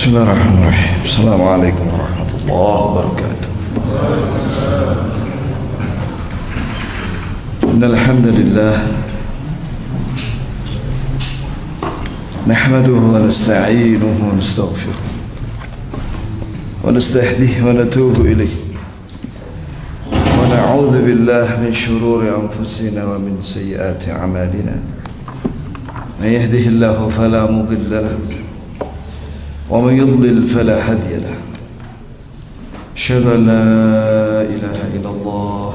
Bismillahirrahmanirrahim. Assalamualaikum warahmatullahi wabarakatuh. Innal hamdalillah nahmaduhu wa nasta'inuhu wa nastaghfiruh wa nastahdihi wa natubu ilayh wa na'udzu billahi min shururi anfusina wa min sayyiati a'malina. Man yahdihillahu fala mudilla lahu ومن يضلل فلا هادي له. أشهد أن لا إله إلا الله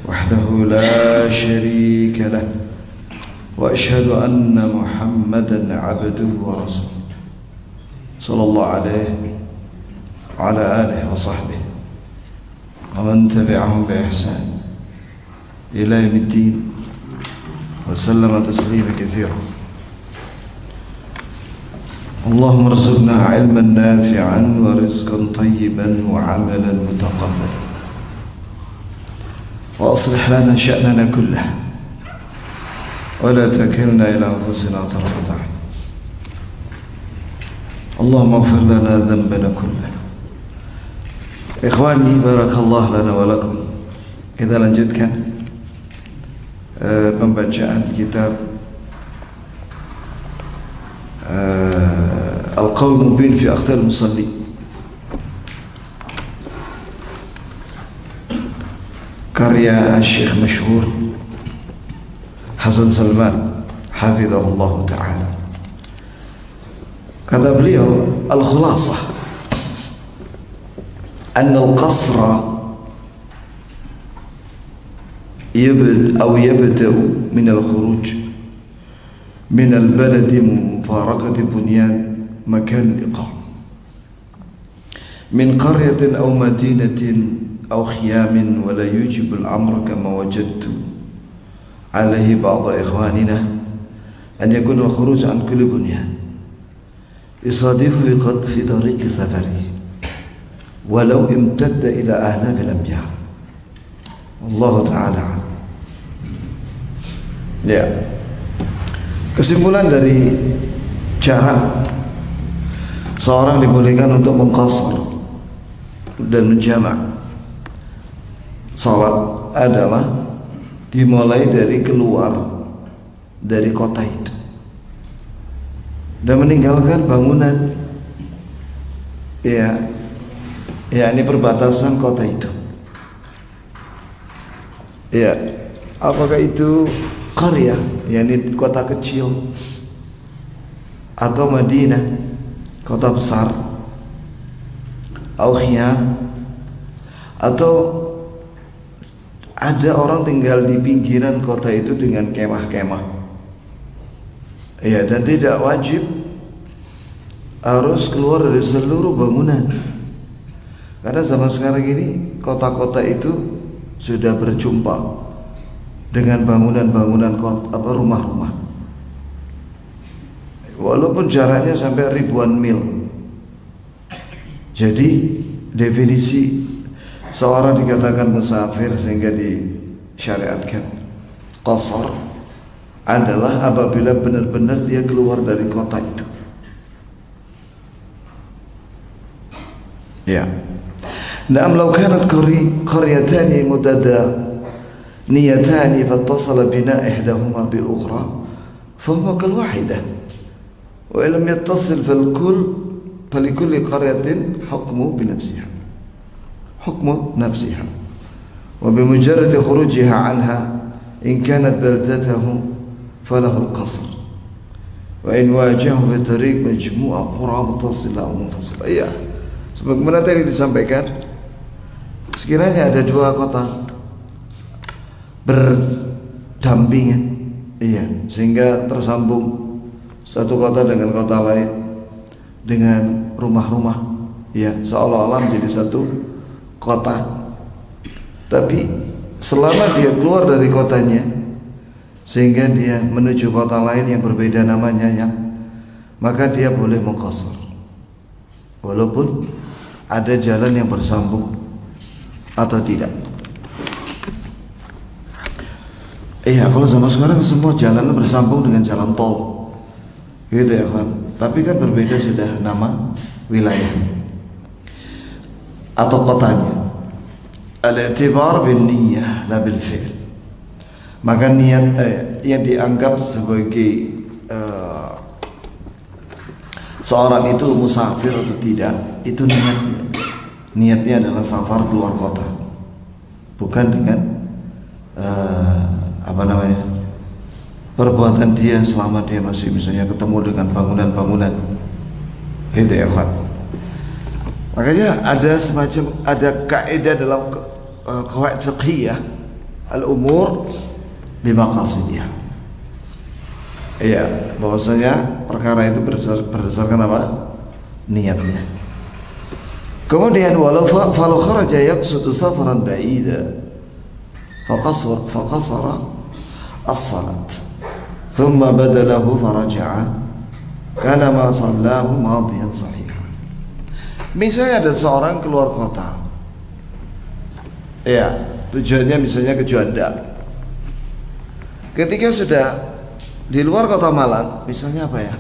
وحده لا شريك له وأشهد أن محمدا عبده ورسوله صلى الله عليه وعلى آله وصحبه ومن تبعهم بإحسان إلى يوم الدين وسلم تسليما كثيرا. اللهم ارزقنا علما نافعا ورزقا طيبا وعملا متقبلا وأصلح لنا شأننا كله ولا تكلنا إلى أنفسنا طرفة عين. اللهم اغفر لنا ذنبنا كله. Ikhwani, barakallah lana wa lakum. Kita lanjutkan pembacaan kitab Al-Qawl Mubin fi Akhtar Musalli, karya Syekh masyhur Hasan Salman hafizahullah ta'ala. Kata beliau, al-khulasah anna al-qasra yabda'u min al-khuruj من البلد مفارقة بنيان مكان الإقامة من قرية أو مدينة أو خيام ولا يجب الأمر كما وجدت عليه بعض إخواننا أن يكون الخروج عن كل بنيان يصادفه قد في طريق سفره ولو امتد إلى آلاف الأميال والله تعالى عنه. Kesimpulan dari cara seorang dibolehkan untuk mengqasar dan menjamak salat adalah dimulai dari keluar dari kota itu dan meninggalkan bangunan ini perbatasan kota itu. Apakah itu qaryah, yakni kota kecil, atau Madinah, kota besar, atau khiyam, atau ada orang tinggal di pinggiran kota itu dengan kemah-kemah. Dan tidak wajib harus keluar dari seluruh bangunan, karena zaman sekarang ini kota-kota itu sudah berjumpa dengan bangunan-bangunan rumah-rumah, walaupun jaraknya sampai ribuan mil. Jadi definisi seorang dikatakan musafir sehingga disyariatkan qasar adalah apabila benar-benar dia keluar dari kota itu. Na'am law kanat qaryatani نيتان فاتصل بناء إحداهما بالأخرى فهما كالواحدة وإن لم يتصل فلكل قرية حكم نفسها وبمجرد خروجها عنها إن كانت بلدته فله القصر وإن واجهه في الطريق مجموعة قرى متصلة أو منفصلة. Sebagaimana tadi disampaikan, sekiranya ada dua kota berdampingan, sehingga tersambung satu kota dengan kota lain dengan rumah-rumah, seolah-olah menjadi satu kota. Tapi selama dia keluar dari kotanya sehingga dia menuju kota lain yang berbeda namanya, maka dia boleh mengqasar walaupun ada jalan yang bersambung atau tidak. Kalau zaman sekarang semua jalan bersambung dengan jalan tol, gitu ya kan. tapi kan berbeda sudah nama wilayah atau kotanya. Al-i'tibar bin niyyah la bil fi'l. Maka niat yang dianggap sebagai seorang itu musafir atau tidak, itu niatnya. Niatnya adalah safar keluar kota, bukan dengan perbuatan dia selama dia masih misalnya ketemu dengan bangunan-bangunan. Itu ya, Pak. Makanya ada kaidah dalam qawaid fiqhiyah, al-umur bimaqasidiyah. Iya, bahwasanya perkara itu berdasarkan apa? Niatnya. Kemudian walau kharaja yaqsudu safaran ba'ida faqasara as-salat thumma badalahu faraja'a kana ma sallahu madiyan sahih. Misalnya ada seorang keluar kota, ya tujuannya misalnya ke Juanda. Ketika sudah di luar kota Malang, misalnya apa ya,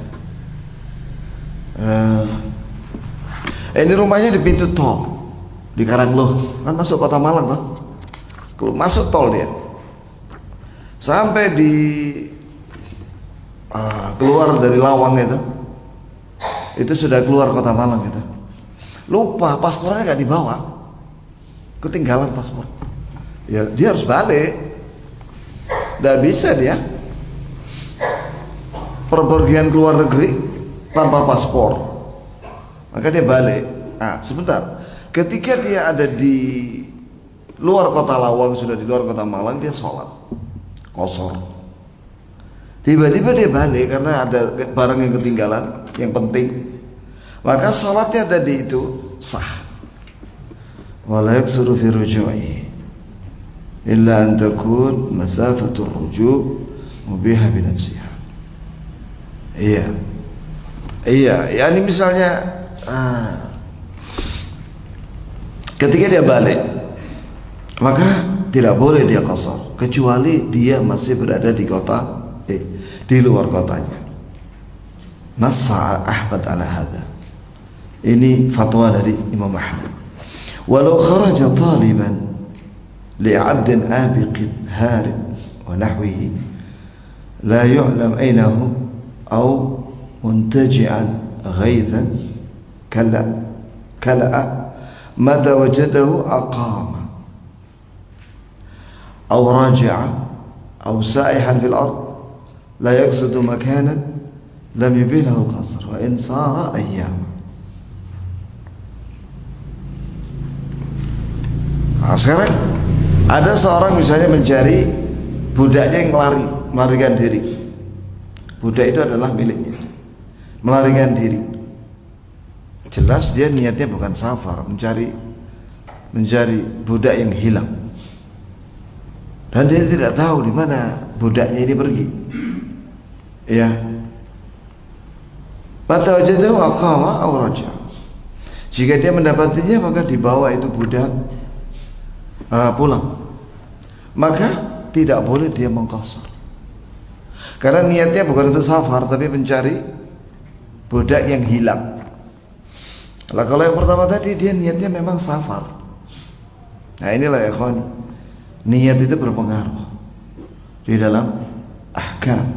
ini rumahnya di pintu tol di Karangloh, kan masuk kota Malang toh, masuk tol dia, sampai di keluar dari Lawang itu sudah keluar kota Malang gitu. Lupa paspornya nggak dibawa, ketinggalan paspor, ya dia harus balik, nggak bisa dia perpergian keluar negeri tanpa paspor, maka dia balik. Nah sebentar, ketika dia ada di luar kota Lawang, sudah di luar kota Malang, dia sholat qashar. Tiba-tiba dia balik karena ada barang yang ketinggalan yang penting, maka sholatnya tadi itu sah. Wala yaksuru fi ruju'i illa an takun masafatur ruju' mubiha bi nafsiha. Iya, ya ini misalnya ketika dia balik, maka tidak boleh dia qashar kecuali dia masih berada di kota di luar kotanya. Nassa Ahmad ala hadha. Ini fatwa dari Imam Ahmad. Walau kharaja taliban li'abdin abiqin harib wa nahwihi la yu'lam aynahu aw muntaji'an ghaithan kala'a mata wajadahu aqama aw raja'a aw sa'ihan fil ard la yaqsidu makanan lam yubilahu al-qasr wa in sara ayyam. Nah, sekarang ada seorang misalnya mencari budaknya yang melarikan diri. Budak itu adalah miliknya, melarikan diri. Jelas dia niatnya bukan safar, mencari budak yang hilang, dan dia tidak tahu di mana budaknya ini pergi. Ya, mata wajadahu aqama aw raja. Jika dia mendapatinya, maka dibawa itu budak pulang, maka tidak boleh dia mengqashar karena niatnya bukan untuk safar tapi mencari budak yang hilang. Nah, kalau yang pertama tadi dia niatnya memang safar. Nah inilah ya ikhwan, niat itu berpengaruh di dalam ahkam,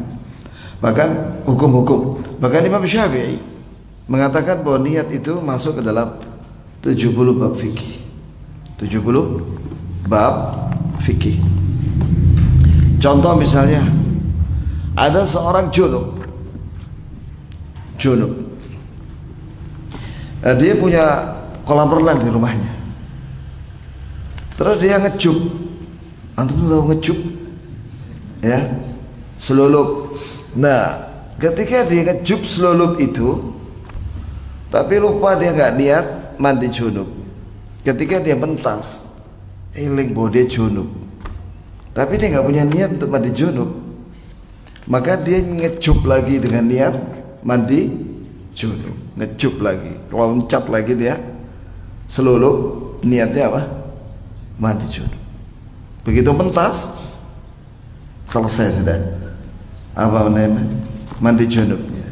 bahkan hukum-hukum. Bahkan Imam Syafi'i mengatakan bahwa niat itu masuk ke dalam 70 bab fikih. 70 bab fikih. Contoh misalnya ada seorang junub, dia punya kolam renang di rumahnya, terus dia ngecup. Antum tahu ngecup ya, selulup. Nah ketika dia ngecup selulup itu, tapi lupa dia nggak niat mandi junub. Ketika dia mentas, eling bahwa dia junub, tapi dia nggak punya niat untuk mandi junub, maka dia ngecup lagi dengan niat mandi junub, ngecup lagi, loncat lagi dia selulup, niatnya apa? Mandi junub. Begitu mentas, selesai sudah apa namanya? Mandi junubnya.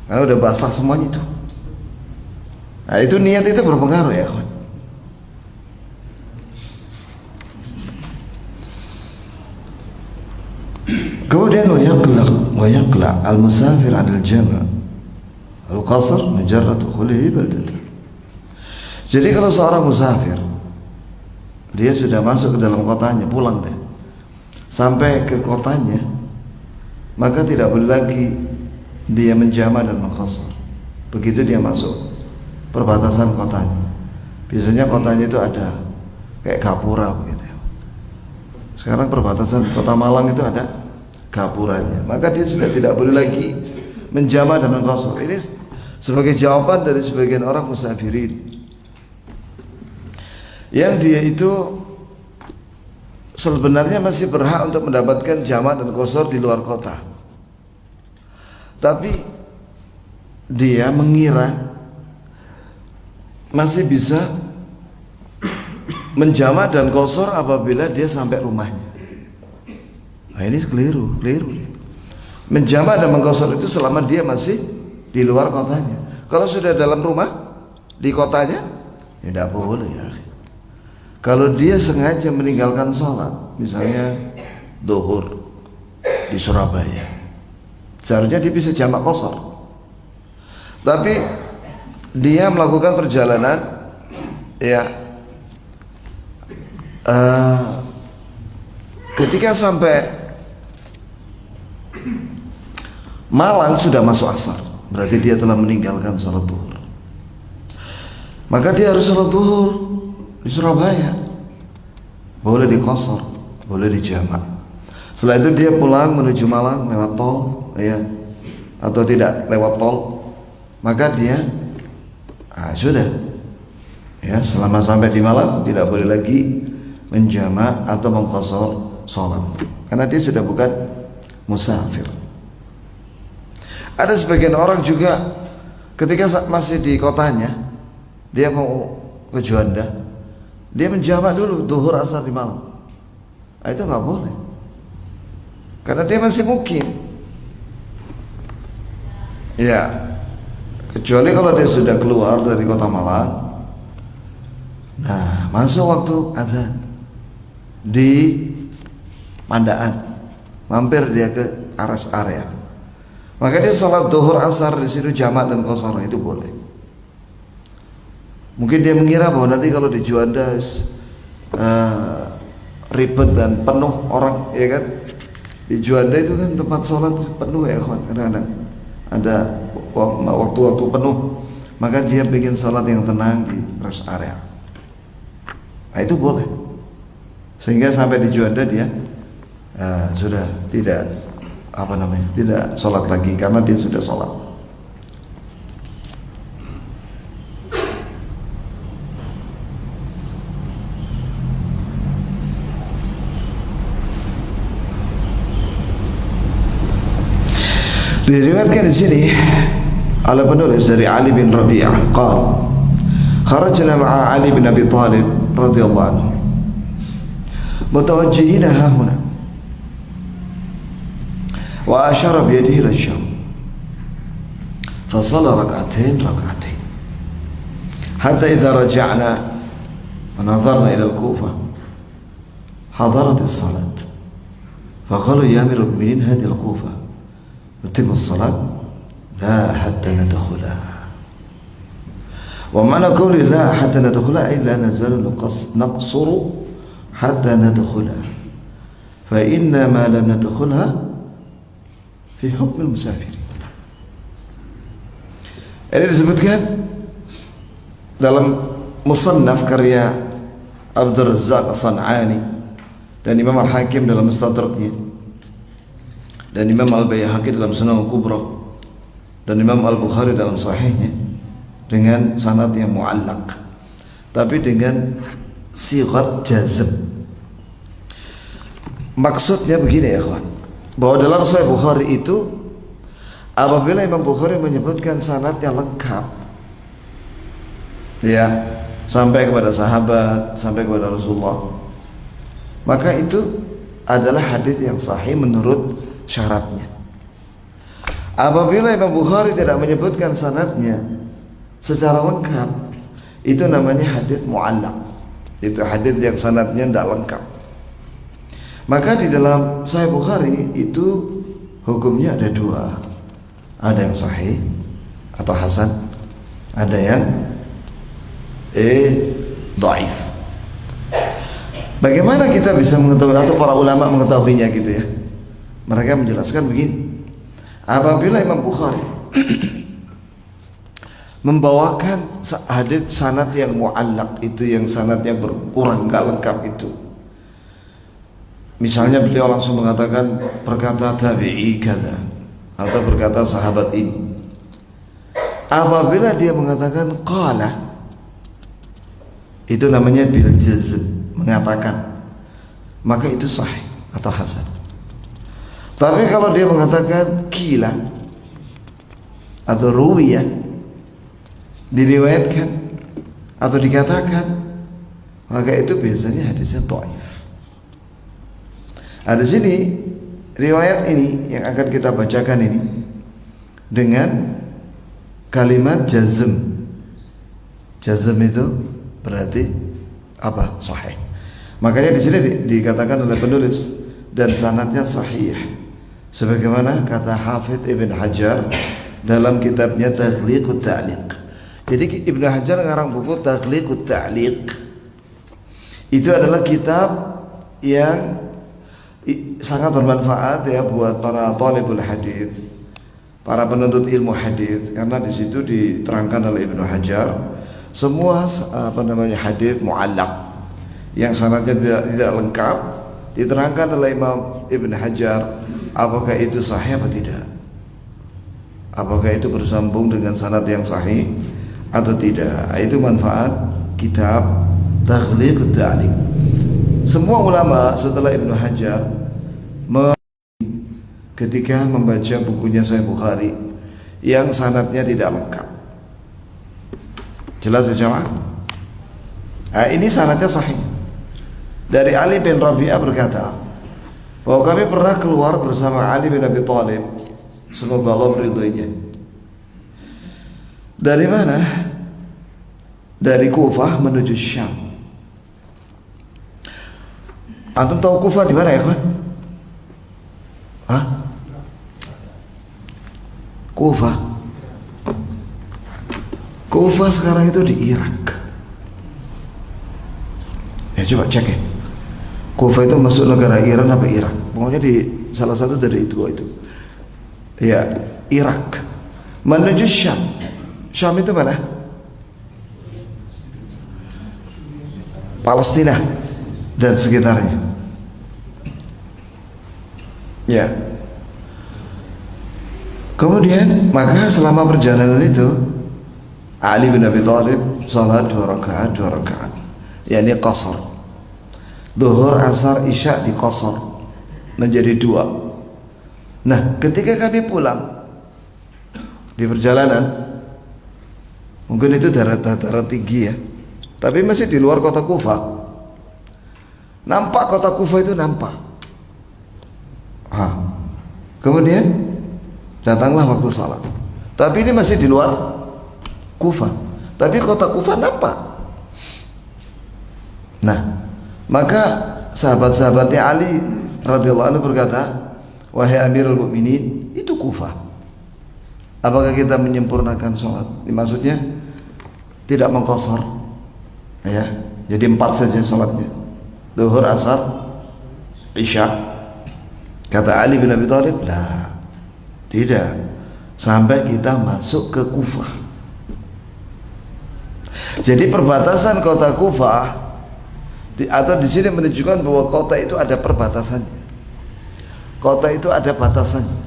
karena udah basah semuanya itu. Nah itu niat itu berpengaruh ya kawan. Kemudian wa yaqla al-musafir 'anil jama' al-qasr mujarrad dukhulihi baldatan. Jadi kalau seorang musafir dia sudah masuk ke dalam kotanya, pulang deh sampai ke kotanya, maka tidak boleh lagi dia menjama dan mengqasar. Begitu dia masuk perbatasan kotanya, biasanya kotanya itu ada kayak gapura begitu. Sekarang perbatasan kota Malang itu ada gapuranya, maka dia sudah tidak boleh lagi menjama dan mengqasar. Ini sebagai jawaban dari sebagian orang musafirin yang dia itu sebenarnya masih berhak untuk mendapatkan jama' dan qasar di luar kota, tapi dia mengira masih bisa menjama' dan qasar apabila dia sampai rumahnya. Nah ini keliru. Menjama' dan mengqasar itu selama dia masih di luar kotanya. Kalau sudah dalam rumah di kotanya, ya tidak boleh ya. Kalau dia sengaja meninggalkan sholat, misalnya zuhur di Surabaya, seharusnya dia bisa jamak qasar. Tapi dia melakukan perjalanan, ya, ketika sampai Malang sudah masuk asar, berarti dia telah meninggalkan sholat zuhur. Maka dia harus sholat zuhur di Surabaya, boleh di qasar, boleh di jamak. Setelah itu dia pulang menuju Malang lewat tol, ya, atau tidak lewat tol, maka dia sudah, ya, selama sampai di Malang tidak boleh lagi menjamak atau mengqasar sholat, karena dia sudah bukan musafir. Ada sebagian orang juga ketika masih di kotanya, dia mau ke Juanda, dia menjamak dulu zuhur asar di Malang. Nah, itu nggak boleh, karena dia masih mukim. Ya, kecuali kalau dia sudah keluar dari kota Malang, nah masuk waktu adzan di Pandaan, mampir dia ke rest area, maka dia sholat zuhur asar di situ jamak dan qasar, itu boleh. Mungkin dia mengira bahwa nanti kalau di Juanda ribet dan penuh orang, ya kan? Di Juanda itu kan tempat sholat penuh ya kawan, kadang-kadang ada waktu-waktu penuh, maka dia bikin sholat yang tenang di rest area. Nah itu boleh, sehingga sampai di Juanda dia sudah tidak tidak sholat lagi, karena dia sudah sholat. Diriwayatkan di sini oleh penulis dari Ali bin Rabi'ah, qala kharajna ma'a Ali bin Abi Thalib radhiyallahu anhu mutawajjihina hahuna wa ashara bi yadihi ila Syam fa shalla rak'atayn hatta idza raja'na wa nadharna ila al-Kufah hadarat as-salat fa qala ya amir al-mu'minin hadhihi al-Kufah نتم الصلاة لا حتى ندخلها ومعنى قول لا حتى ندخلها أي لا نزال نقصر حتى ندخلها فإنما لم ندخلها في حكم المسافر. Ini disebutkan dalam Musannaf karya Abdur Razzaq As-San'ani dan Imam Al-Hakim dalam Mustadraknya, dan Imam Al-Baihaqi dalam Sunan Al-Kubra, dan Imam Al-Bukhari dalam Sahihnya dengan sanad yang mu'allaq, tapi dengan sighat jazm. Maksudnya begini ya kawan, bahwa dalam Sahih Bukhari itu apabila Imam Bukhari menyebutkan sanadnya lengkap, ya, sampai kepada sahabat, sampai kepada Rasulullah, maka itu adalah hadis yang sahih menurut syaratnya. Apabila Imam Bukhari tidak menyebutkan sanadnya secara lengkap, itu namanya hadits mu'allaq. Itu hadits yang sanadnya tidak lengkap. Maka di dalam Sahih Bukhari itu hukumnya ada dua. Ada yang sahih atau hasan, ada yang dhaif. Bagaimana kita bisa mengetahui, atau para ulama mengetahuinya gitu ya? Mereka menjelaskan begini. Apabila Imam Bukhari membawakan hadits sanad yang mu'allaq, itu yang sanadnya berkurang, enggak lengkap itu. Misalnya beliau langsung mengatakan berkata tabi'i kada, atau berkata sahabat ini. Apabila dia mengatakan qala, itu namanya bil jazm, mengatakan, maka itu sahih atau hasan. Tapi kalau dia mengatakan qila atau ruwiyah, diriwayatkan atau dikatakan, maka itu biasanya hadisnya dhaif. Ada sini riwayat ini yang akan kita bacakan ini dengan kalimat jazm. Jazm itu berarti apa? Sahih. Makanya di sini dikatakan oleh penulis dan sanadnya sahih. Sebagaimana kata Hafidz Ibn Hajar dalam kitabnya Taghliqut Ta'liq. Jadi Ibn Hajar ngarang buku Taghliqut Ta'liq. Itu adalah kitab yang sangat bermanfaat ya buat para talibul hadis, para penuntut ilmu hadis, karena di situ diterangkan oleh Ibnu Hajar semua hadis mu'allaq yang sanadnya tidak lengkap, diterangkan oleh Imam Ibnu Hajar apakah itu sahih atau tidak, apakah itu bersambung dengan sanad yang sahih atau tidak. Itu manfaat kitab Taghliqut Ta'liq. Semua ulama setelah Ibnu Hajar ketika membaca bukunya Sahih Bukhari yang sanadnya tidak lengkap. Jelas ya jemaah? Nah, ini sanadnya sahih. Dari Ali bin Rabi'ah berkata bahwa kami pernah keluar bersama Ali bin Abi Thalib, semoga Allah meridhoinya. Dari mana? Dari Kufah menuju Syam. Antum tahu Kufah di mana ya kawan? Hah? Kufah. Kufah sekarang itu di Irak. Ya coba cek ya. Kufah itu masuk negara Iran apa Irak? Pokoknya di salah satu dari itu. Ya, Irak. Menuju Syam. Syam itu mana? Palestina dan sekitarnya. Ya. Kemudian maka selama perjalanan itu Ali bin Abi Thalib salat 2 rakaat, yakni qasar. Zuhur, asar, isya di qasar menjadi 2. Nah, ketika kami pulang di perjalanan, mungkin itu dataran tinggi ya, tapi masih di luar kota Kufah. Nampak kota Kufah itu nampak. Kemudian datanglah waktu salat. Tapi ini masih di luar Kufah. Tapi kota Kufah nampak. Nah, maka sahabat-sahabatnya Ali radhiyallahu anhu berkata, wahai Amirul Mukminin, itu Kufah. Apakah kita menyempurnakan salat? Maksudnya tidak mengqasar. Ya, jadi 4 saja salatnya. Zuhur, asar, isya. Kata Ali bin Abi Thalib, lah, tidak, sampai kita masuk ke Kufah. Jadi perbatasan kota Kufah atau di sini menunjukkan bahwa kota itu ada perbatasannya. Kota itu ada batasannya.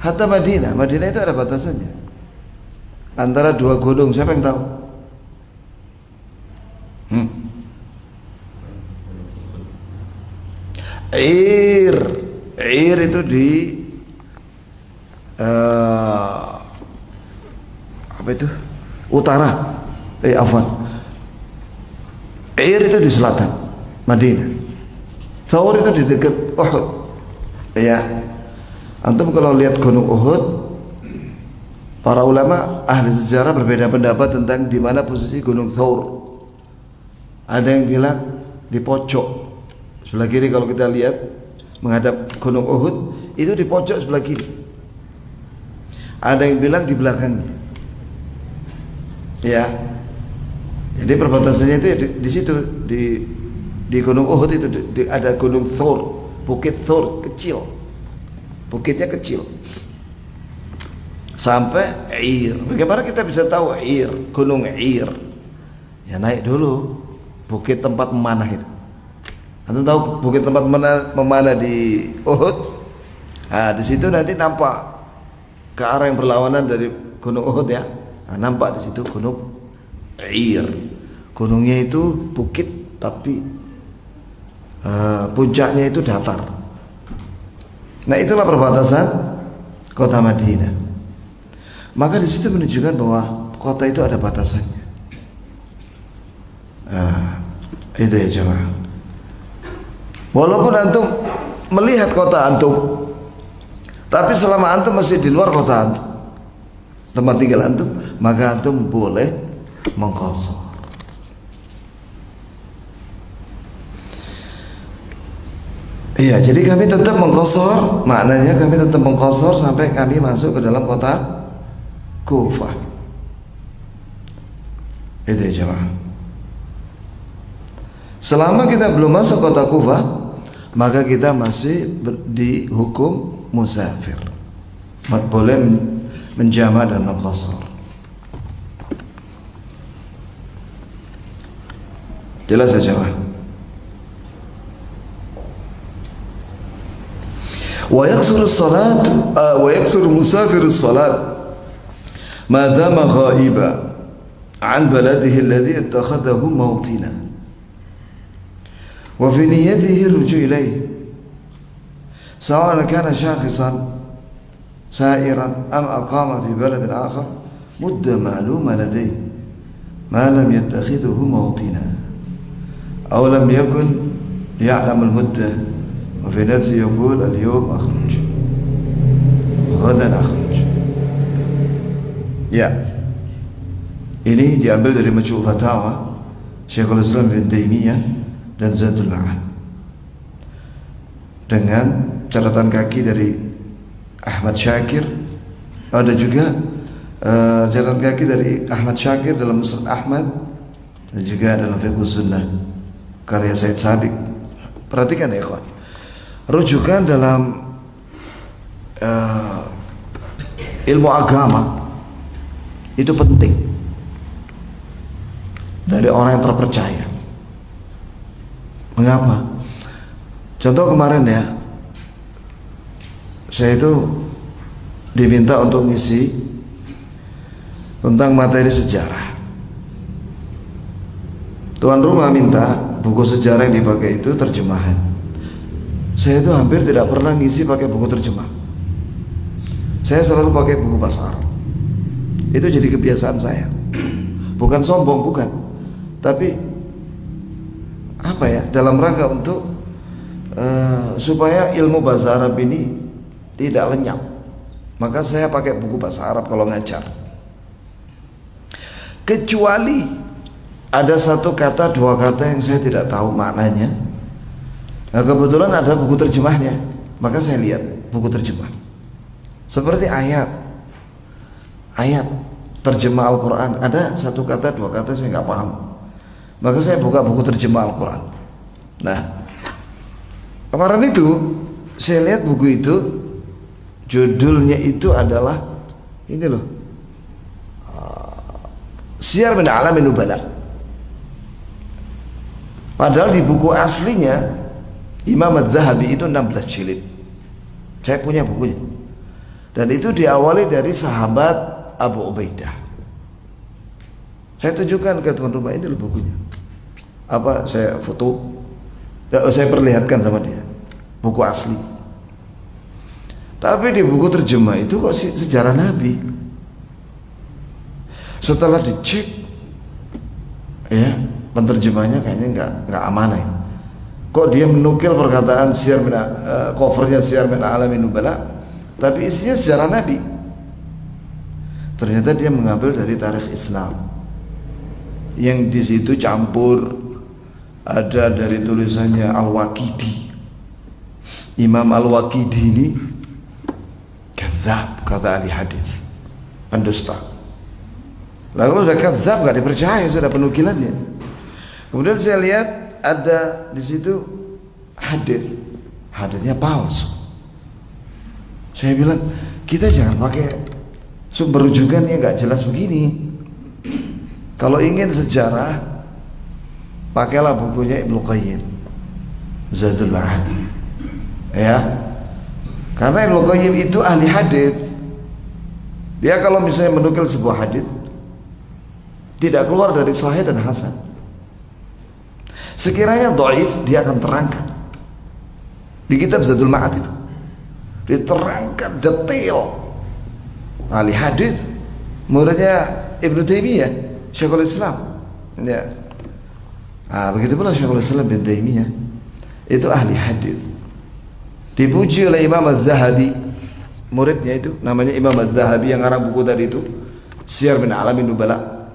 Hatta Madinah itu ada batasannya. Antara 2 gunung, siapa yang tahu? Ir itu di apa itu? Utara. Ir itu di selatan Madinah. Thawr itu di dekat Uhud. Ya. Antum kalau lihat Gunung Uhud, para ulama ahli sejarah berbeda pendapat tentang di mana posisi Gunung Thawr. Ada yang bilang di pojok sebelah kiri, kalau kita lihat menghadap Gunung Uhud itu di pojok sebelah kiri. Ada yang bilang di belakangnya. Ya. Jadi perbatasannya itu di situ, di Gunung Uhud itu ada Gunung Thawr, Bukit Thawr kecil. Bukitnya kecil. Sampai Ir. Bagaimana kita bisa tahu Ir, Gunung Ir? Ya naik dulu bukit tempat memanah itu. Anda tahu bukit tempat memanah di Uhud? Nah, di situ nanti nampak ke arah yang berlawanan dari Gunung Uhud ya. Nah, nampak di situ Gunung Ir. Gunungnya itu bukit tapi puncaknya itu datar. Nah, itulah perbatasan kota Madinah. Maka di situ menunjukkan bahwa kota itu ada batasannya. Itu ya jemaah. Walaupun antum melihat kota antum, tapi selama antum masih di luar kota antum, tempat tinggal antum, maka antum boleh mengqashar. Iya, jadi kami tetap mengqashar, maknanya kami tetap mengqashar sampai kami masuk ke dalam kota Kufah. Itu ya jemaah. Selama kita belum masuk kota Kufah, maka kita masih dihukum musafir. Boleh menjama' dan mengqashar. Jelas ya jemaah. Wa yaksuru as-salat wa yaksuru musafir as-salat ma dama ghaiba an baladihi alladhi ittakhadahu mawtina. وفي نيته الرجوع إليه سواء كان شاخصا سائرا أم أقام في بلد آخر مدة معلومة لديه ما لم يتخذه موطنا أو لم يكن يعلم المدة وفي نفسه يقول اليوم أخرج غدا أخرج. Ya, ini diambil dari Majmu' Fatawa Syekhul Islam Ibnu Taimiyah dan Zadul Ma'ad dengan catatan kaki dari Ahmad Syakir. Ada juga catatan kaki dari Ahmad Syakir dalam Musnad Ahmad dan juga dalam Fiqh Sunnah karya Said Sabiq. Perhatikan ya ikhwan, rujukan dalam ilmu agama itu penting dari orang yang terpercaya. Mengapa? Contoh kemarin ya, saya itu diminta untuk ngisi tentang materi sejarah. Tuan rumah minta buku sejarah yang dipakai itu terjemahan. Saya itu hampir tidak pernah ngisi pakai buku terjemah. Saya selalu pakai buku bahasa Arab. Itu jadi kebiasaan saya. Bukan sombong, bukan. Tapi apa ya, dalam rangka untuk supaya ilmu bahasa Arab ini tidak lenyap, maka saya pakai buku bahasa Arab kalau ngajar. Kecuali ada satu kata, dua kata yang saya tidak tahu maknanya. Nah, kebetulan ada buku terjemahnya, maka saya lihat buku terjemah. Seperti ayat terjemah Al-Quran, ada satu kata, dua kata saya nggak paham, maka saya buka buku terjemah Al-Quran. Nah, kemarin itu saya lihat buku itu, judulnya itu adalah ini loh, Siyar min A'lamin Nubala. Padahal di buku aslinya Imam Adz-Dzahabi itu 16 jilid. Saya punya bukunya. Dan itu diawali dari sahabat Abu Ubaidah. Saya tunjukkan ke tuan rumah, ini loh bukunya. Apa, saya foto, saya perlihatkan sama dia buku asli. Tapi di buku terjemah itu kok sejarah Nabi. Setelah dicek, ya, penterjemahnya kayaknya nggak amanah. Kok dia menukil perkataan covernya Siyar min A'lamin Nubala, tapi isinya sejarah Nabi. Ternyata dia mengambil dari tarikh Islam, yang di situ campur ada dari tulisannya Al-Waqidi. Imam Al-Waqidi ini kadzab, kata ahli hadis, pendusta. Lalu kalau udah kadzab nggak dipercaya, sudah penukilannya. Kemudian saya lihat ada di situ hadisnya palsu. Saya bilang, kita jangan pakai sumber rujukan yang nggak jelas begini. Kalau ingin sejarah, pakailah bukunya Ibnu Qayyim, Zadul Ma'ad. Ya, karena Ibnu Qayyim itu ahli hadis. Dia kalau misalnya menukil sebuah hadis, tidak keluar dari sahih dan hasan. Sekiranya dhaif, dia akan terangkan. Di kitab Zadul Ma'ad itu diterangkan detail. Ahli hadis, muridnya Ibnu Taimiyah, Syekhul Islam. Ya. Begitu pula Syekhul Islam bin Taimiyah, itu ahli hadis. Dipuji oleh Imam Az-Zahabi, muridnya itu namanya Imam Az-Zahabi yang ngarang buku tadi itu, Siyar bin Alamin Nubala,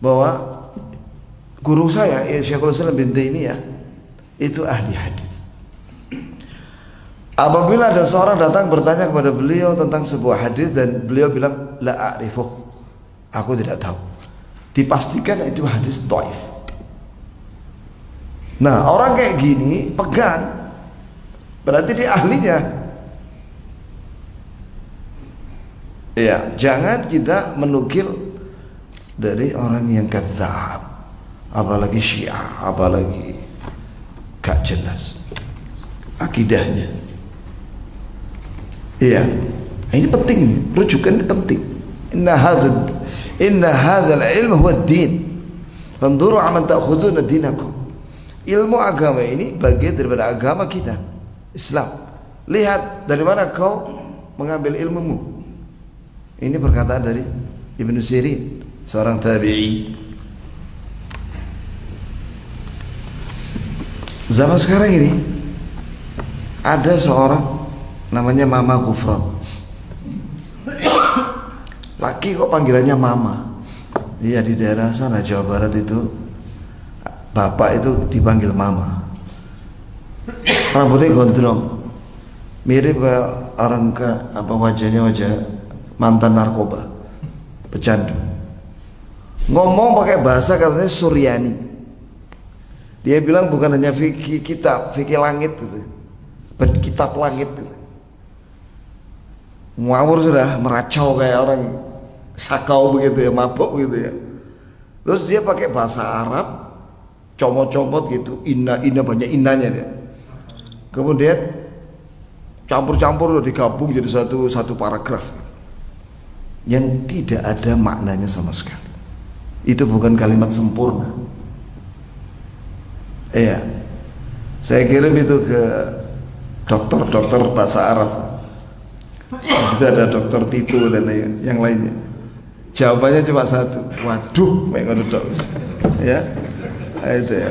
bahwa guru saya Syekhul Islam bin Taimiyah itu ahli hadis. Apabila ada seorang datang bertanya kepada beliau tentang sebuah hadis dan beliau bilang la a'rifuh, aku tidak tahu, dipastikan itu hadis dhaif. Nah, orang kayak gini pegang, berarti dia ahlinya. Ya, jangan kita menukil dari orang yang kadzab, apalagi Syiah, apalagi gak jelas akidahnya. Iya, ini penting, ini rujukan ini penting. Inna hadzal ilmu huwa ad-din. Fanzuru amman ta'khuduna dinakum. Ilmu agama ini bagian daripada agama kita, Islam. Lihat dari mana kau mengambil ilmumu. Ini perkataan dari Ibnu Sirin, seorang tabi'i. Zaman sekarang ini ada seorang namanya Mama Kufron. Laki kok panggilannya Mama. Iya, di daerah sana Jawa Barat itu bapak itu dipanggil Mama. Rambutnya gondrong, mirip kayak orang wajahnya wajah mantan narkoba, pecandu. Ngomong pakai bahasa katanya Suryani. Dia bilang bukan hanya fikih kitab, fikih langit gitu, kitab langit gitu. Ngawur sudah, meracau kayak orang sakau begitu ya, mabuk gitu ya. Terus dia pakai bahasa Arab, comot-comot gitu, inna banyak innanya dia. Kemudian campur-campur digabung jadi satu paragraf yang tidak ada maknanya sama sekali. Itu bukan kalimat sempurna. Iya, saya kirim itu ke dokter bahasa Arab. Di situ ada Dokter Tito dan yang lainnya. Jawabannya cuma satu. Waduh, mengono dok. Ya, itu ya.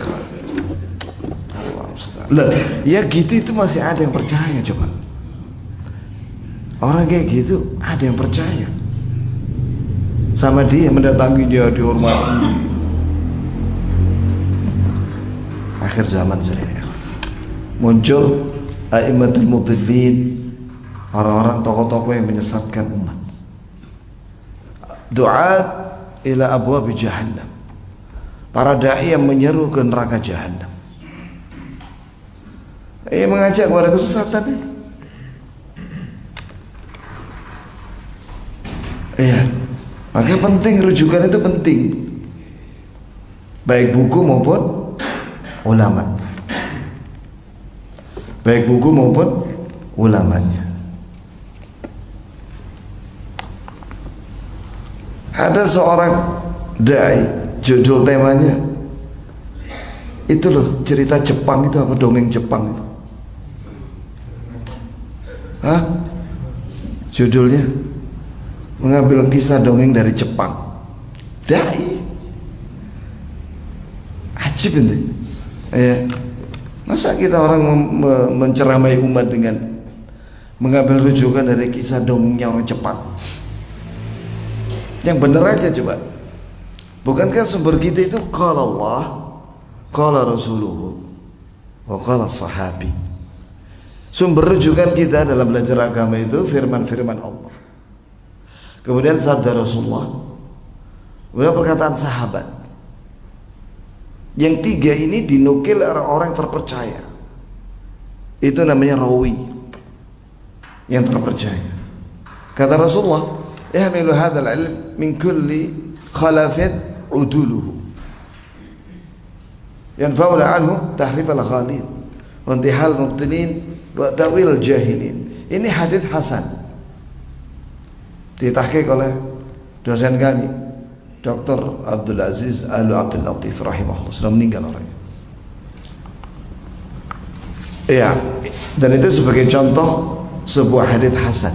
Lah, ya gitu itu masih ada yang percaya coba. Orang kayak gitu ada yang percaya. Sama dia mendatangi dia, dihormati. Akhir zaman sudah ya. Muncul a'immatul mudhillin, orang-orang tokoh-tokoh yang menyesatkan umat. Du'at ila abwab jahannam, para dai yang menyeru ke neraka jahannam. Mengajak kepada kesesatan. Maka penting, rujukan itu penting, baik buku maupun ulama, baik buku maupun ulamanya. Ada seorang dai, judul temanya itu loh, cerita Jepang itu apa, dongeng Jepang itu. Judulnya mengambil kisah dongeng dari Jepang. Dai ajib ini. Masa kita orang menceramai umat dengan mengambil rujukan dari kisah dongengnya orang Jepang. Yang benar aja coba. Bukankah sumber kita itu qala Allah, qala Rasuluhu, wa qala sahabi. Sumber rujukan kita dalam belajar agama itu firman-firman Allah, kemudian sabda Rasulullah, kemudian perkataan sahabat. Yang tiga ini dinukil orang-orang terpercaya. Itu namanya rawi, yang terpercaya. Kata Rasulullah, ihmilu hadzal ilm min kulli khalafin uduluhu yanfa'u anhu tahrif al-ghalin wa intihal mubtilin wa ta'wil jahilin. Ini hadis hasan, ditahqiq oleh dosen kami Dr. Abdul Aziz Al Abdul Latif rahimahullah, sudah meninggal orangnya. Ya, dan itu sebagai contoh sebuah hadis hasan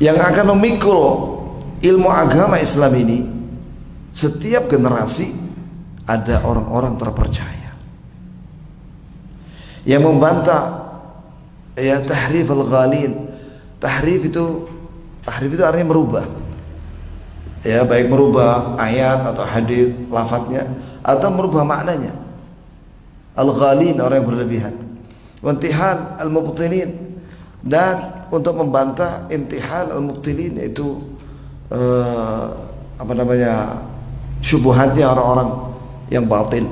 yang akan memikul ilmu agama Islam ini. Setiap generasi ada orang-orang terpercaya yang membantah ya tahrif al-ghalin. Tahrif itu artinya merubah, ya, baik merubah ayat atau hadis lafadznya atau merubah maknanya. Al-ghalin, orang yang berlebihan. Intihal al-mubtilin, dan untuk membantah intihal al-mubtilin, yaitu syubhatnya orang-orang yang batil.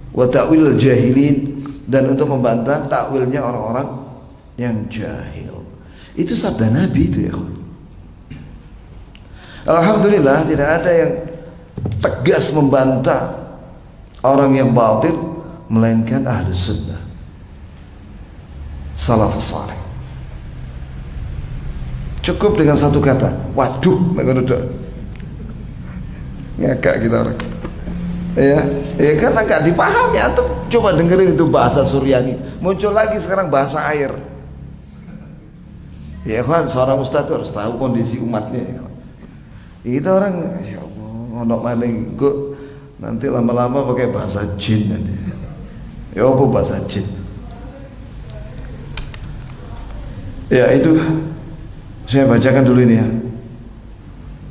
Wa ta'wil al-jahilin, dan untuk membantah takwilnya orang-orang yang jahil. Itu sabda Nabi itu ya. Alhamdulillah tidak ada yang tegas membantah orang yang batil melainkan ahli sunnah, salafus saleh. Cukup dengan satu kata, waduh, ngakak kita orang. Ya karena nggak dipahami. Atau coba dengerin itu bahasa Suryani, muncul lagi sekarang bahasa air. Ya kan, seorang ustadz harus tahu kondisi umatnya. Kita orang, ya Allah, ono maning kok nanti lama-lama pakai bahasa jin nanti. Ya apa bahasa jin? Ya itu saya bacakan dulu ini ya.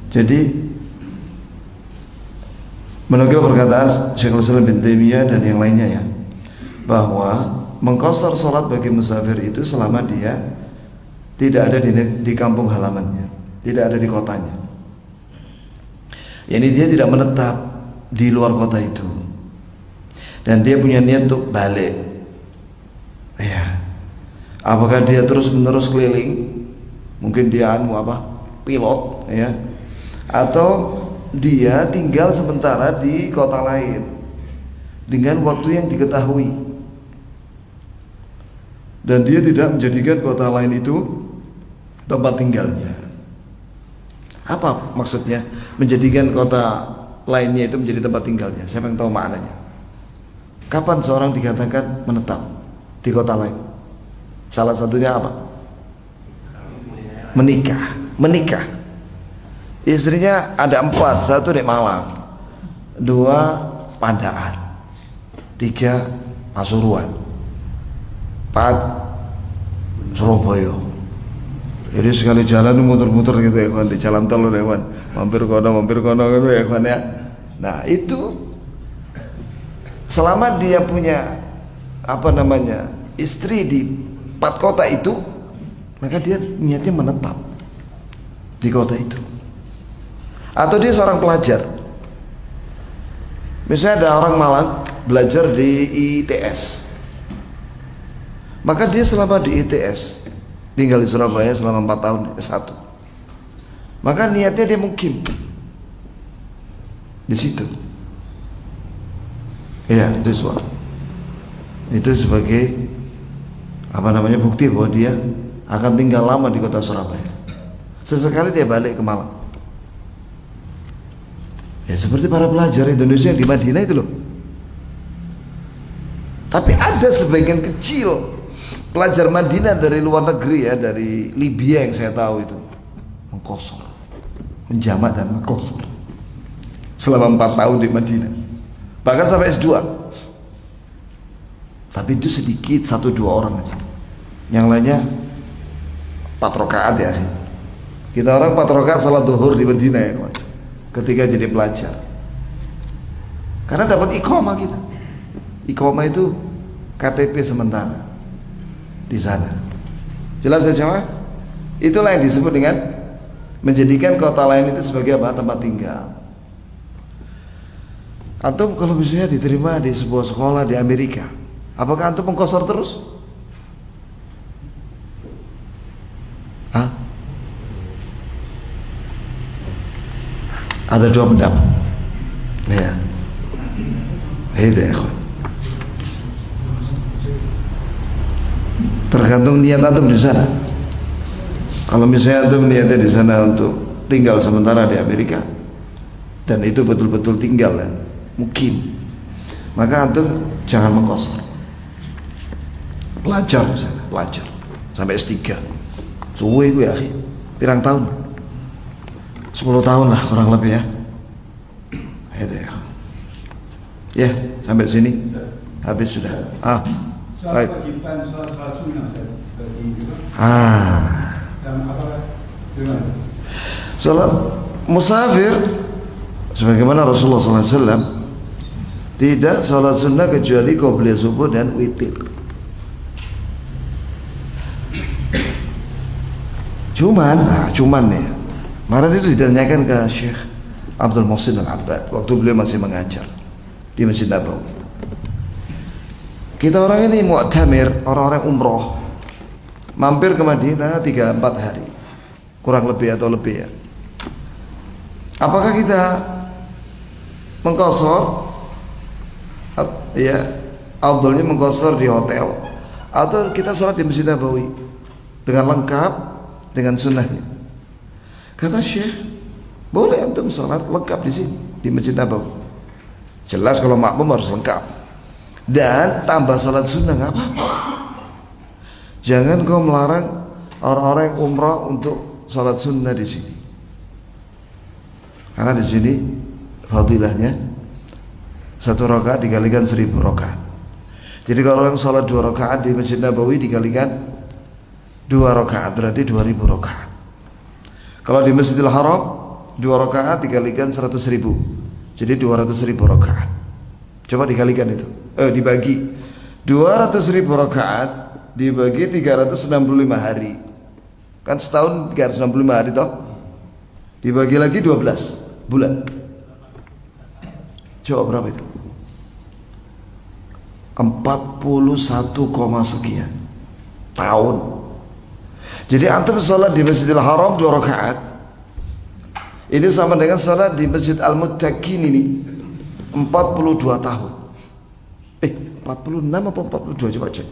Jadi menukil perkataan Syekhul Islam bin Taimiyah dan yang lainnya ya, bahwa mengqashar salat bagi musafir itu selama dia tidak ada di kampung halamannya, tidak ada di kotanya. Yani dia tidak menetap di luar kota itu, dan dia punya niat untuk balik. Ya, apakah dia terus menerus keliling? Mungkin dia pilot ya, atau dia tinggal sementara di kota lain dengan waktu yang diketahui, dan dia tidak menjadikan kota lain itu tempat tinggalnya. Apa maksudnya menjadikan kota lainnya itu menjadi tempat tinggalnya? Siapa yang tahu maknanya? Kapan seorang dikatakan menetap di kota lain? Salah satunya apa? Menikah. Istrinya ada 4, 1 di Malang, 2 Pandaan, 3 Pasuruan, 4 Surabaya. Jadi sekali jalan muter-muter gitu ya kawan, di jalan tol ya kawan, mampir kono gitu ya kawan ya. Nah itu selama dia punya istri di 4 kota itu, maka dia niatnya menetap di kota itu. Atau dia seorang pelajar, misalnya ada orang Malang belajar di ITS, maka dia selama di ITS tinggal di Surabaya selama 4 tahun S1, maka niatnya dia mukim di situ. Ya, itu sebagai bukti bahwa dia akan tinggal lama di kota Surabaya. Sesekali dia balik ke Malang. Ya seperti para pelajar Indonesia yang di Madinah itu loh. Tapi ada sebagian kecil pelajar Madinah dari luar negeri ya, dari Libya yang saya tahu itu, mengkosor, menjamak dan mengkosor selama 4 tahun di Madinah, bahkan sampai S2. Tapi itu sedikit, 1-2 orang aja. Yang lainnya 4 rakaat ya. Kita orang 4 rakaat salat zuhur di Madinah ya kawan, ketika jadi pelajar. Karena dapat iqamah kita. Iqamah itu KTP sementara di sana. Jelas ya jemaah? Itulah yang disebut dengan menjadikan kota lain itu sebagai apa? Tempat tinggal. Antum kalau misalnya diterima di sebuah sekolah di Amerika, apakah antum mengkosor terus? Hah? Ada 2 pendapat. Ya. Itu ya, kawan. Tergantung niat antum di sana. Kalau misalnya antum niatnya di sana untuk tinggal sementara di Amerika, dan itu betul-betul tinggal ya, mukim, maka antum jangan mengkosor. Pelajar di sana, pelajar sampai S3. Suwe gue ya, pirang tahun? 10 tahun lah kurang lebih ya. Itu ya. Ya, sampai sini habis sudah. Baik. Salat musafir sebagaimana Rasulullah SAW tidak salat sunnah kecuali qobliyah subuh dan witir. Cuman nih, kemarin itu ditanyakan ke Syekh Abdul Muhsin Al-Abbad waktu beliau masih mengajar di Masjid Nabawi. Kita orang ini mu'tamir, orang-orang umroh, mampir ke Madinah 3-4 hari kurang lebih atau lebih ya. Apakah kita mengqashar ya, afdalnya mengqashar di hotel, atau kita sholat di Masjid Nabawi dengan lengkap dengan sunnahnya? Kata Syekh, boleh antum sholat lengkap di sini di Masjid Nabawi. Jelas kalau makmum harus lengkap, dan tambah sholat sunnah nggak apa-apa. Jangan kau melarang orang-orang yang umrah untuk sholat sunnah di sini, karena di sini fadilahnya 1 rakaat dikalikan 1000 rakaat. Jadi kalau orang sholat 2 rakaat di Masjid Nabawi dikalikan 2 rakaat berarti 2000 rakaat. Kalau di Masjidil Haram 2 rakaat dikalikan 100.000, jadi 200.000 rakaat. Coba dikalikan itu, dibagi 200.000 rakaat dibagi 365 hari, kan setahun 365 hari toh, dibagi lagi 12 bulan. Coba berapa itu? 41, sekian tahun. Jadi antum sholat di Masjidil Haram 2 rakaat itu sama dengan sholat di Masjid Al-Muttaqin ini 42 tahun. 46 apa 42, coba cek.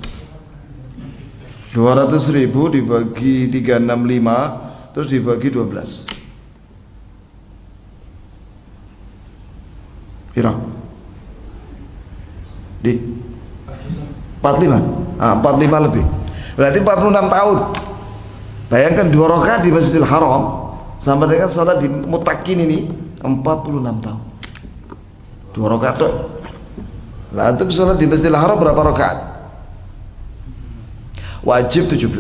200.000 dibagi 365 terus dibagi 12. Kira di 45. 45 lebih. Berarti 46 tahun. Bayangkan 2 rakaat di Masjidil Haram sama dengan sholat di Muttaqin ini 46 tahun. 2 rakaat tuh. Lah antum sholat di Masjidil Haram berapa rakaat? Wajib 17,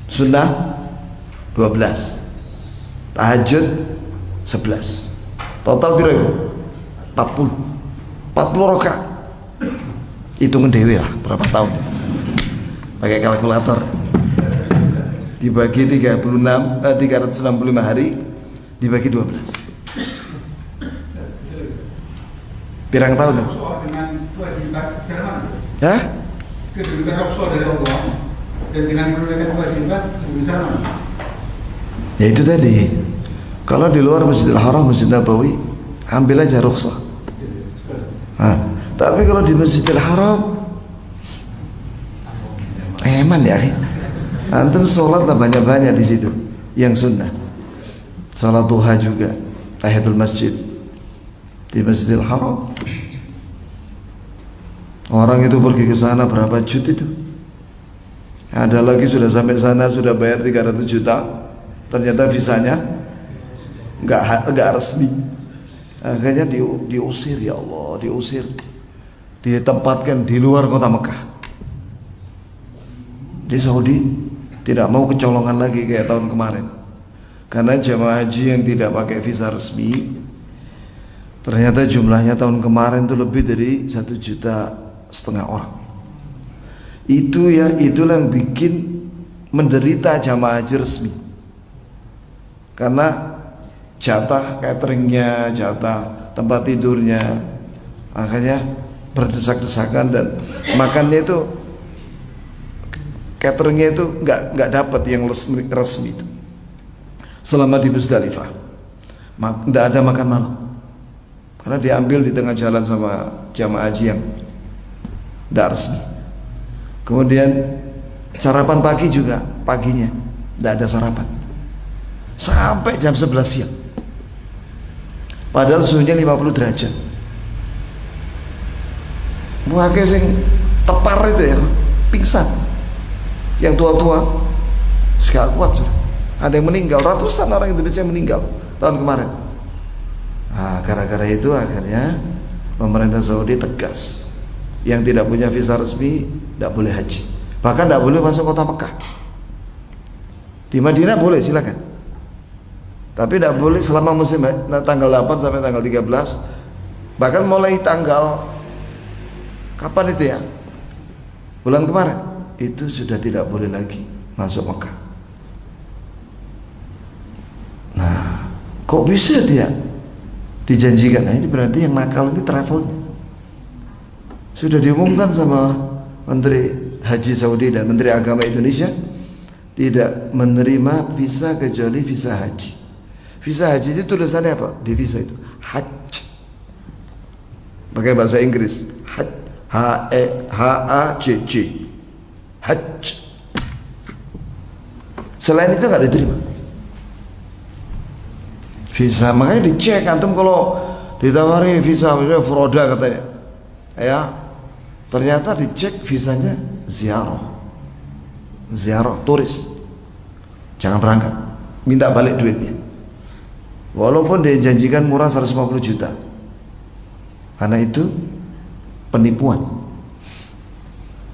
sunnah 12, tahajud 11, total berapa? 40 rakaat. Hitungan dewe lah berapa tahun itu, pakai kalkulator, dibagi 365 hari dibagi 12, pirang tahun ya? Hah? Kedudukan Rasul dari Allah dan dengan menunaikan kewajiban besar mana? Ya itu tadi, kalau di luar Masjidil Haram, Masjid Nabawi, ambil aja rukhsah. Tapi kalau di Masjidil Haram, eman ya, antum sholatlah banyak-banyak di situ, yang sunnah, sholat duha juga, tahiyatul masjid di Masjidil Haram. Orang itu pergi ke sana berapa juta itu? Ada lagi sudah sampai sana sudah bayar 300 juta, ternyata visanya nggak resmi. Akhirnya diusir, ya Allah, diusir, ditempatkan di luar kota Mekah. di Saudi tidak mau kecolongan lagi kayak tahun kemarin. Karena jamaah haji yang tidak pakai visa resmi ternyata jumlahnya tahun kemarin itu lebih dari 1,5 juta orang. Itulah yang bikin menderita jamaah haji resmi. Karena jatah cateringnya, jatah tempat tidurnya, akhirnya berdesak-desakan dan makannya itu cateringnya itu nggak dapat yang resmi itu. Selama di Musdalifah nggak ada makan malam karena diambil di tengah jalan sama jamaah haji yang nggak resmi. Kemudian sarapan pagi juga paginya nggak ada sarapan sampai jam 11 siang. Padahal suhunya 50 derajat. Muake sing tepar itu ya, pingsan. Yang tua-tua sekali kuat sudah. Ada yang meninggal, ratusan orang Indonesia meninggal tahun kemarin. Nah, gara-gara itu akhirnya pemerintah Saudi tegas, yang tidak punya visa resmi tidak boleh haji, bahkan tidak boleh masuk kota Mekah. Di Madinah boleh silakan, tapi tidak boleh selama musim tanggal 8 sampai tanggal 13. Bahkan mulai tanggal kapan itu ya, bulan kemarin itu sudah tidak boleh lagi masuk Mekah. Nah, kok bisa dia dijanjikan? Nah, ini berarti yang nakal ini travelnya. Sudah diumumkan sama Menteri Haji Saudi dan Menteri Agama Indonesia tidak menerima visa kecuali visa haji. Visa haji itu tulisannya apa? Di visa itu Hajj, pakai bahasa Inggris H-A-J-J, Hajj. Selain itu nggak diterima visa. Makanya dicek, antum kalau ditawari visa misalnya Furoda katanya ya, ternyata dicek visanya ziarah turis, jangan berangkat, minta balik duitnya walaupun dia janjikan murah 150 juta, karena itu penipuan.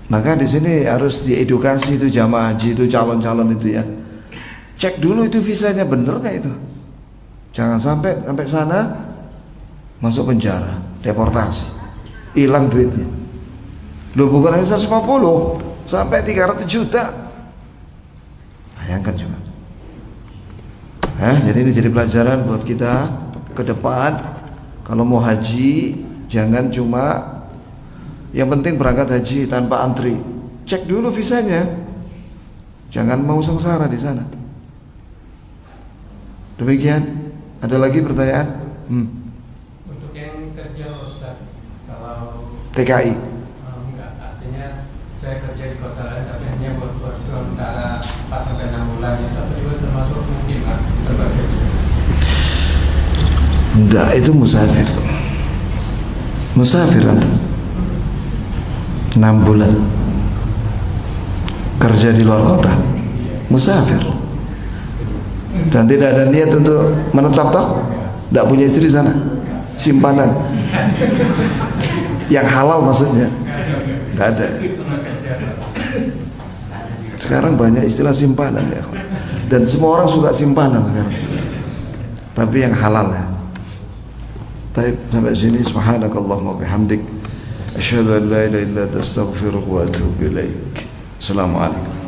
Maka di sini harus diedukasi itu jamaah haji itu, calon-calon itu ya, cek dulu itu visanya bener nggak itu. Jangan sampai sana masuk penjara, deportasi, hilang duitnya. Loh, bukan hanya 150 sampai 300 juta. Bayangkan juga. Jadi ini jadi pelajaran buat kita ke depan. Kalau mau haji, jangan cuma yang penting berangkat haji tanpa antri. Cek dulu visanya. Jangan mau sengsara di sana. Demikian. Ada lagi pertanyaan? Untuk yang kerja Ustaz, kalau TKI? Enggak, artinya saya kerja di kota lain tapi hanya buat antara 4 sampai 6 bulan, tapi juga termasuk mungkin lah terbagi. Enggak, itu musafir. Musafir atau 6 bulan kerja di luar kota, musafir. Dan tidak ada niat untuk menetap toh, tidak punya istri sana, simpanan yang halal maksudnya, tidak ada. Sekarang banyak istilah simpanan ya, dan semua orang suka simpanan sekarang, tapi yang halal ya. Sampai sini, subhanakallahumma bihamdik, asyhadu an la ilaha illa anta astaghfiruka wa atubu ilaik. Assalamualaikum.